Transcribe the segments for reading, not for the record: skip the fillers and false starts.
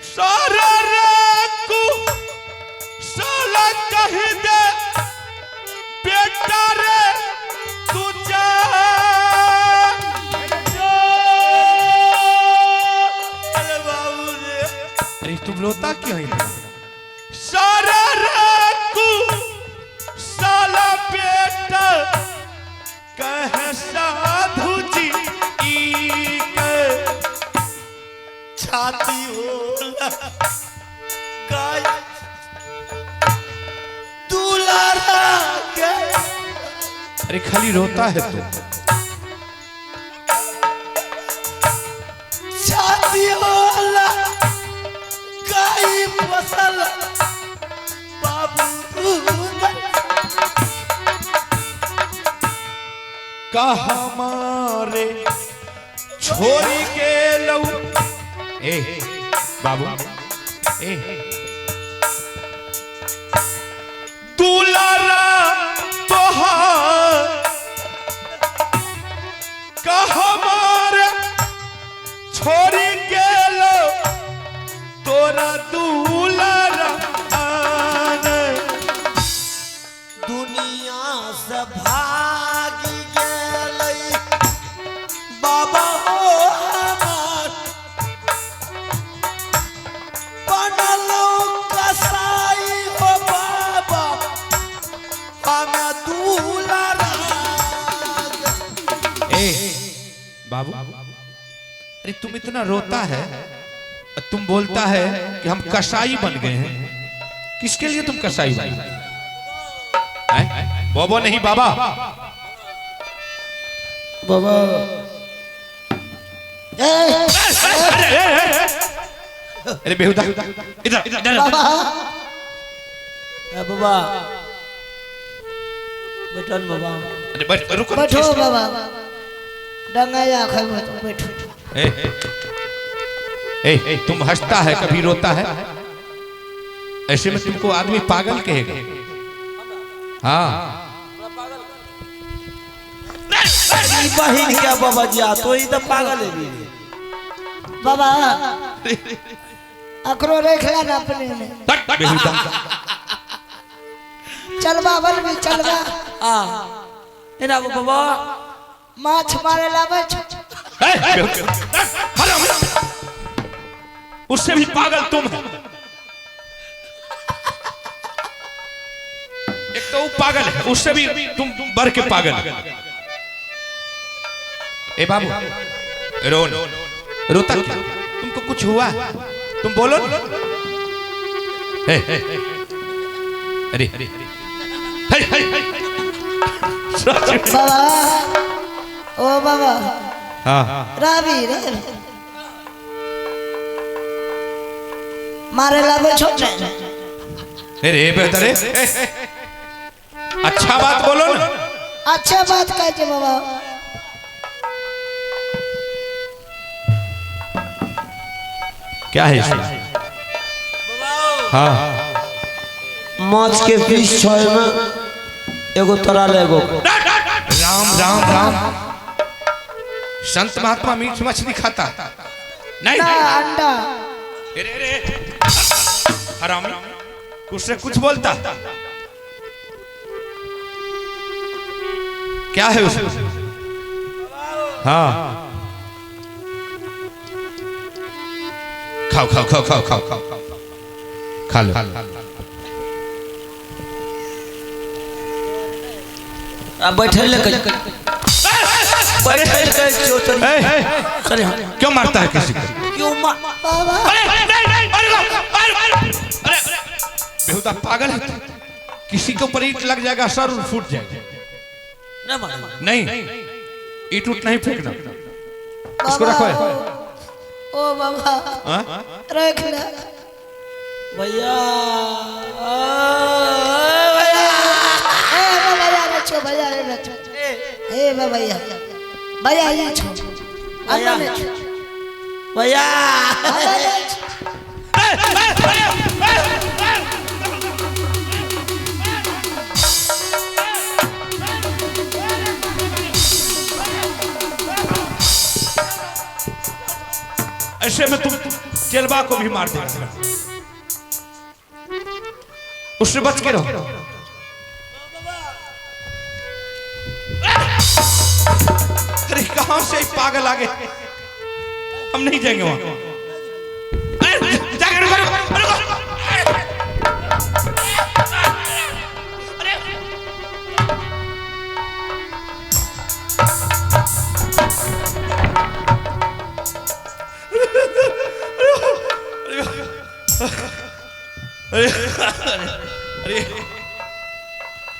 सारा राकू साला कह दे बेटा रे तू जा अरे बाबू रे अरे तुम रोता क्यों है सारा राकू साला बेटा कह साधु जी छाती होला गाय दुलारा के अरे खाली रोता है तू छाती होला गाय फसल बाबू का हमारे छोरी के लऊ ए बाबू ए दुलारा तोहार का हमारे छोरी गेलो तोरा दुलारा आने दुनिया से भागी गेलै बाबा बाबू अरे तुम इतना रोता है तुम बोलता है कि हम कसाई बन गए हैं किसके लिए तुम कसाई बन गए बोबो नहीं बाबा बाबा अरे बेहुदा इधर इधर बाबा बाबा बैठो बाबा अरे रुको बैठो बाबा डंगाया बैठो ए तुम हंसता है कभी रोता है ऐसे में तुमको आदमी पागल कहेगा हाँ बहन क्या बाबा जी तो ही तो पागल है बाबा अकरो रेख लेना अपने में चलवा बल में चलवा एना बाबा माछ मारे लावे उससे भी पागल तुम है एक तो वो पागल है उससे भी तुम बढ़ के पागल है ए बाबू रोता क्या तुमको कुछ हुआ तुम बोलो अरे बाबा ओ बाबा हाँ रावी रे मारे लावे छोटे अरे बेहतर है अच्छा बात बोलो ना अच्छा बात कहते बाबा क्या है इसमें हाँ माछ के पीस छोड़ में एगो तरा लेगो राम राम राम संत महात्मा मीट मछली खाता नहीं अंडा अरे अरे हरामी कुछ से कुछ बोलता क्या है उसमें हाँ खाओ खाओ खाओ खाओ खाओ खाओ खा लो बैठे लेकर क्यों मारता है किसी को क्यों बाबा बेहुदा पागल है किसी के ऊपर ईंट लग जाएगा सर फूट जाएगा नहीं ईंट उठ नहीं फेंकना इसको रखो ओ बाबा रख ले भैया भैया ए भैया भैया ये छो भैया ऐसे में तुम चेलबा को भी मार देगा। उससे बच के रहो। अरे कहां से पागल आ गए, हम नहीं जाएंगे वहां। जाकर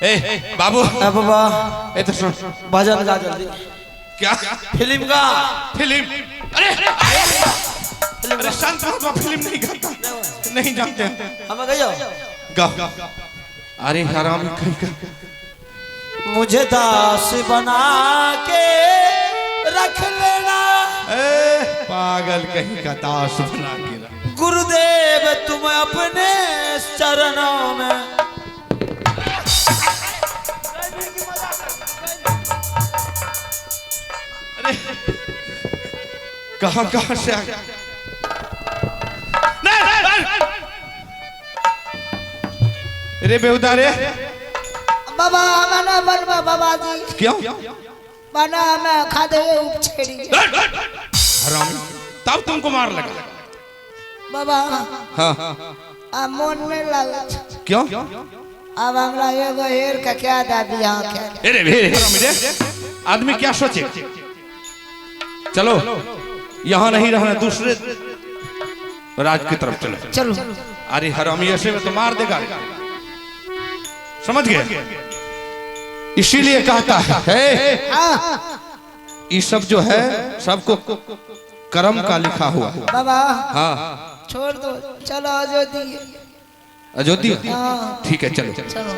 ए बाबू बाबा ए तो सुन, भजन गा जल्दी। क्या फिल्म का फिल्म? अरे शांत महात्मा फिल्म नहीं गाता, नहीं जानते हमें गयो गा। अरे हराम कहीं का मुझे दास बना के रख लेना, पागल कहीं का दास बना के रख। गुरुदेव तुम अपने चरणों में। अरे कहां कहां से आ गया? अरे बेहुदा रे बाबा मना बनवा बाबा जी। क्यों? बना मैं खाते हुए उपछेड़ी हराम, तब तुमको मार लगा। बाबा हाँ आ मन में लगा। क्यों? अब हमरा एगो हेर का क्या दादी यहाँ क्या? अरे हरामी रे, आदमी क्या सोचे? चलो यहाँ नहीं रहना, दूसरे राज की तरफ चलो। चलो। अरे हरामी ऐसे में तो मार देगा, समझ गए? इसीलिए कहता है ये सब जो है सबको कर्म का लिखा हुआ है। बाबा हाँ छोड़ दो, चलो अयोध्या। अयोध्या? हाँ। ठीक है चलो, चलो।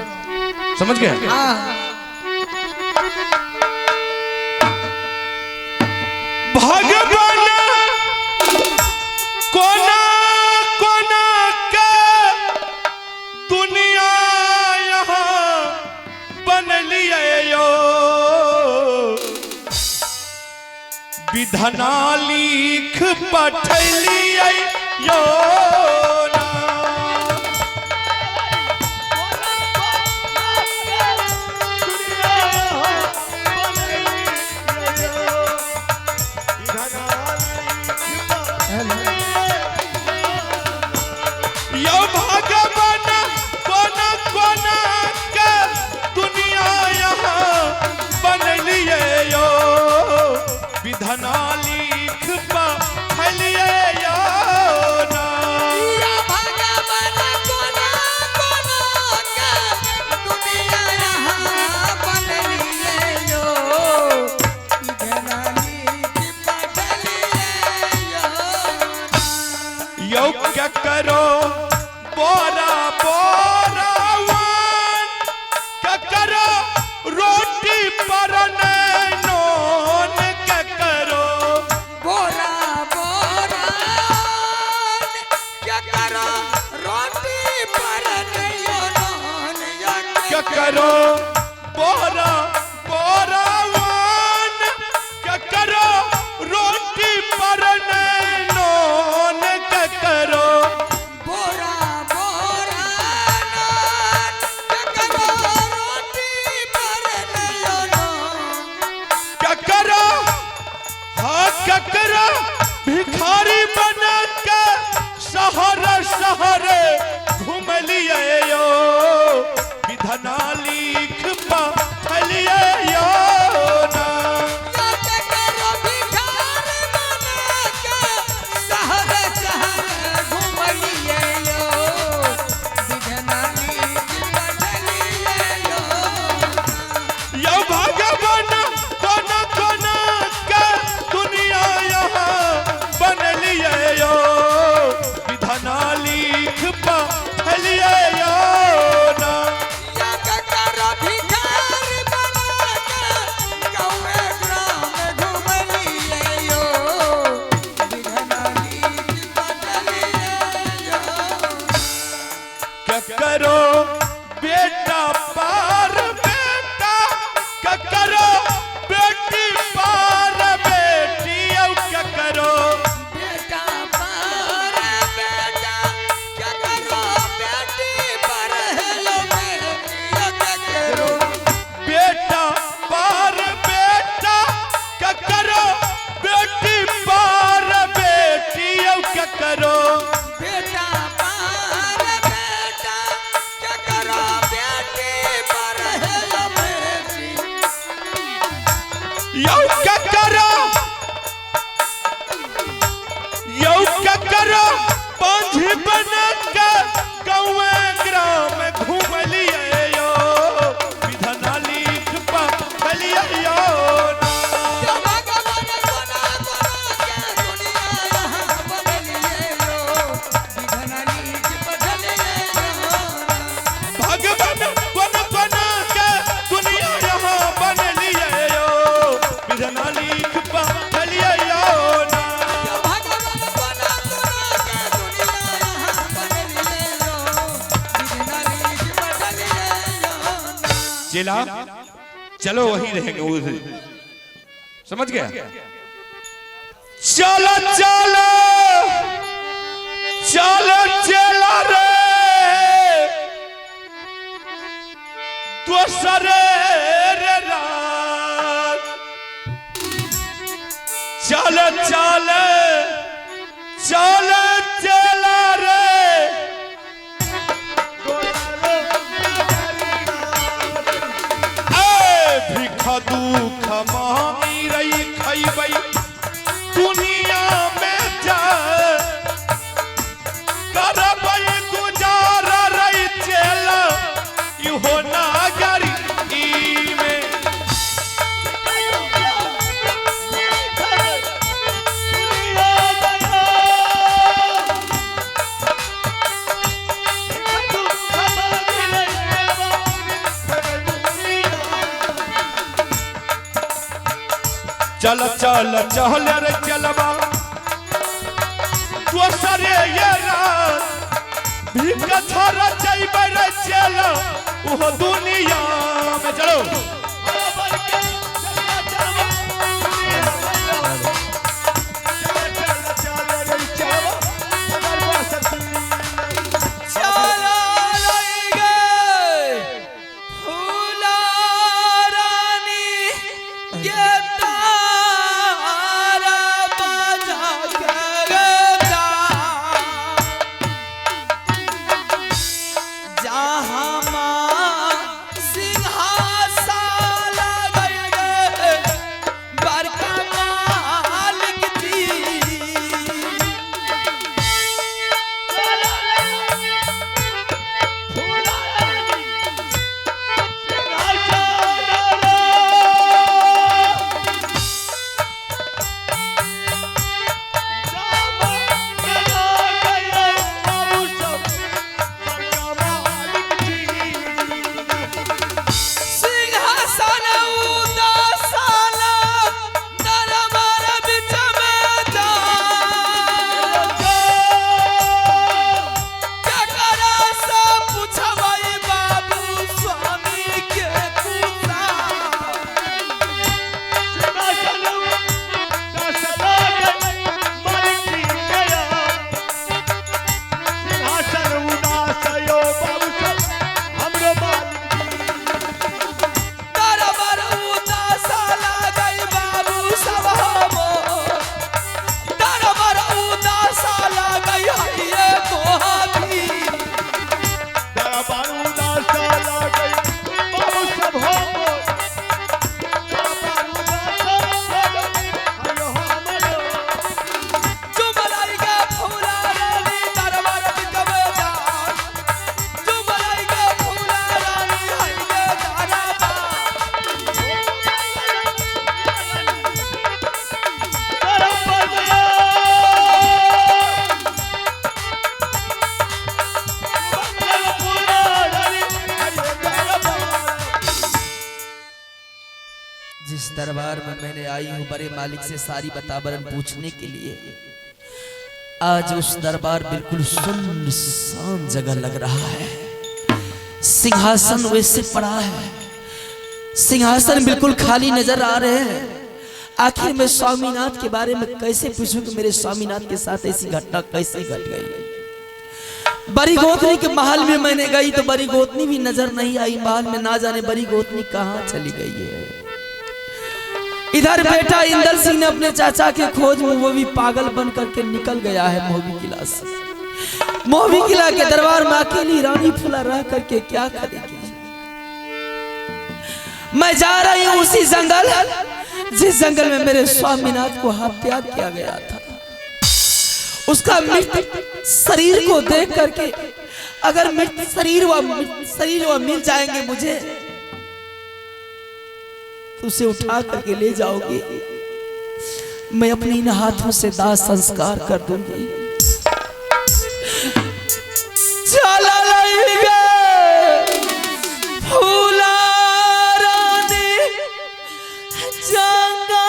समझ गए? हाँ। भगवान कोना कोना के दुनिया यहाँ बन लिए यो, विधना लिख पठलिए यो ना। यो भगवान कोना कोना के दुनिया यहाँ बन लिए यो, विधना लिख पठलिए यो ना। या भगवान कोना कोना के दुनिया यहाँ बन लिए यो, विधना लिख पठलिए यो। यो क्या करो बोरा बोरा वन, क्या करो रोटी पर नैनोन, क्या करो बोरा बोरा क्या करो रोटी पर नहीं नॉन क्या करो बोरा बोरा वन, क्या करो रोटी पर नैनोन, क्या करो बोरा बोरा नॉन क्या करो रोटी पर नहीं नॉन। क्या करो, हाँ क्या करो भिखारी बना के शहर शहर घूम लिए यो, विधना लिख पठलिए करो बेटा पर बेटा क्या करो बेटी पर है लो बेटी यौ क्या करो पांझी बना के गाँव ग्राम घूम लिए यो विधना लिख पलिए यो चेला चलो वही रहेंगे उधर समझ गया चलो चलो चलो चेला रे दूसरे रे रात चलो चलो चलो चेला रे दुख मांगी रही खैबई दुनिया में जा करबई गुजारा रही चेला इहो नागरी में चल चल चल रे चलबा दूसरे ये रात भीख छोरा जाइबे रे चला ओह दुनिया में चलो जिस दरबार में मैंने आई हूँ बड़े मालिक से सारी बतावरण पूछने के लिए, आज उस दरबार बिल्कुल सुनसान जगह लग रहा है। सिंहासन वैसे पड़ा है, सिंहासन बिल्कुल खाली नजर आ रहे हैं। आखिर मैं स्वामीनाथ के बारे में कैसे पूछूं कि मेरे स्वामीनाथ के साथ ऐसी घटना कैसे घट गई। बड़ी गोतनी के महल में मैंने गई तो बड़ी गोतनी भी नजर नहीं आई। महल में ना जाने बड़ी गोतनी कहाँ चली गई है। इधर बेटा इंदर सिंह ने अपने चाचा के खोज में वो भी पागल बन करके निकल गया है मोहबी किला से। मोहबी किला के दरबार में अकेली रानी फूला रह करके क्या करेगी। मैं जा रही हूँ उसी जंगल जिस जंगल में मेरे स्वामीनाथ को हत्या किया गया था। उसका मृत शरीर को देख करके अगर मृत शरीर व मिल जाएंगे मुझे तो उसे उठा करके ले जाओगी। मैं अपने इन हाथों से दाह संस्कार कर दूंगी। चला लाएगा फूला रानी जंगला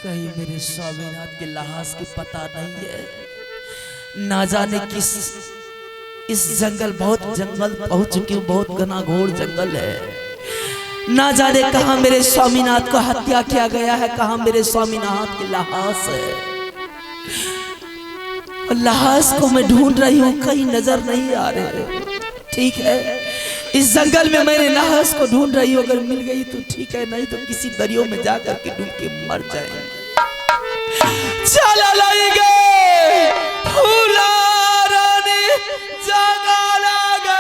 कहीं मेरे स्वामीनाथ के लहाज की पता नहीं है। ना जाने किस इस जंगल बहुत जंगल पहुंच चुकी हूँ, बहुत घना-घोर जंगल है। ना जाने कहाँ मेरे स्वामीनाथ को हत्या किया गया है, कहाँ मेरे स्वामीनाथ के लहाज है। लहाज को मैं ढूंढ रही हूँ, कहीं नजर नहीं आ रहे। ठीक है, इस जंगल में मैंने लहाज को ढूंढ रही हूँ, अगर मिल गई तो ठीक है, नहीं तो किसी दरियो में जाकर के डूब के मर जाएंगे। चला लाएंगे फूला रानी जगा लगे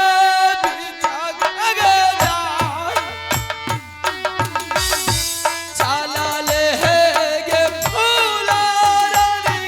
चला लेगे फूला रानी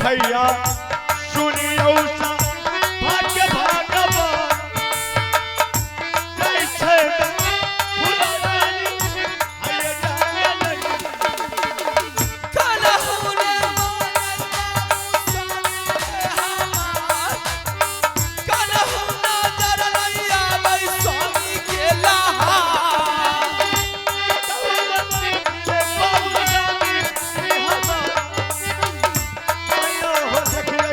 भैया सुनियो सा भाग्य भागवा जैसे फुलवारी आए जाने काला होने काला होना दरलैया भाई स्वामी के लहा हो देखिए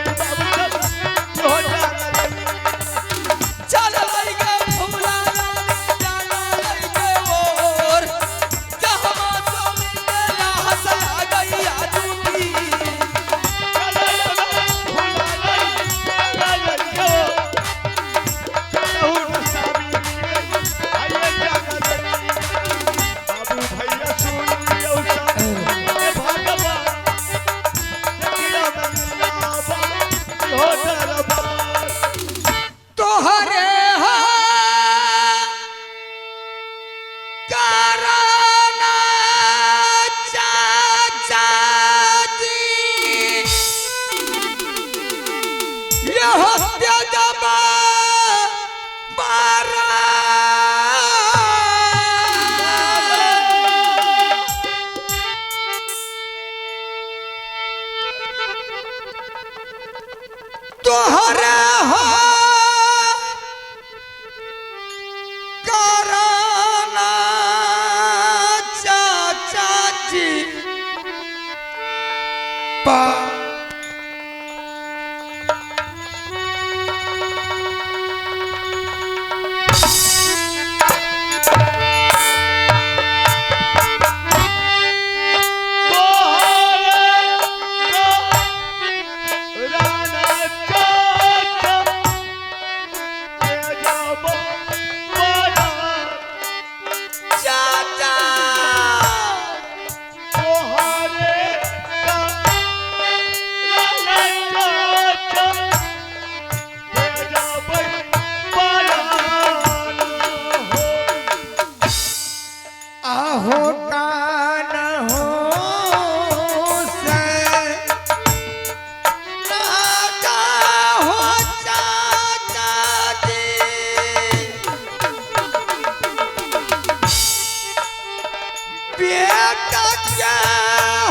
बेटा क्या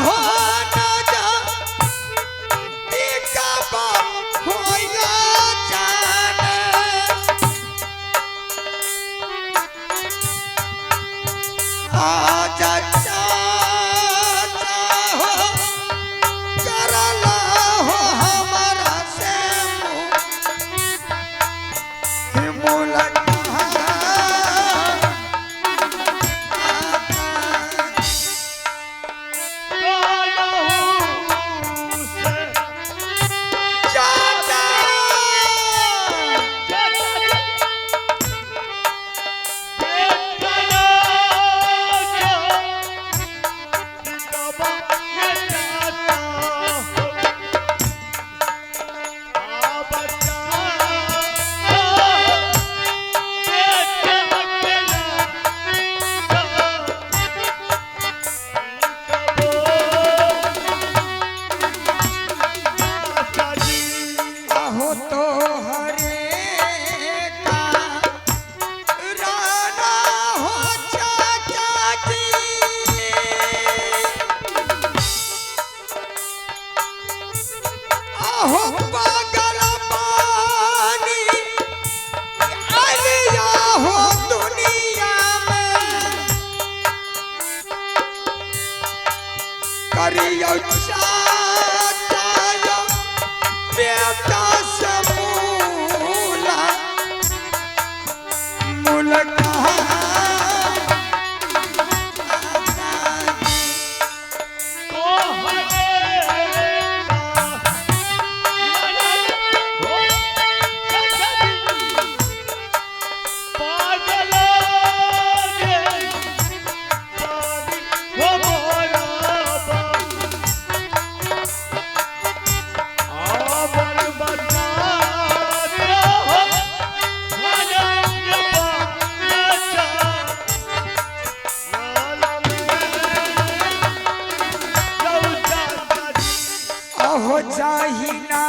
हो न जा टीका बाप होया जाने आजा चाचा हो करला हो हमारा से मुलाकात चाचा हो तो हरे का राना हो चाचा जी आहो पागल पानी आलिया हो दुनिया में करियो चाचा यो बेटा से मुलाकात हो जाही ना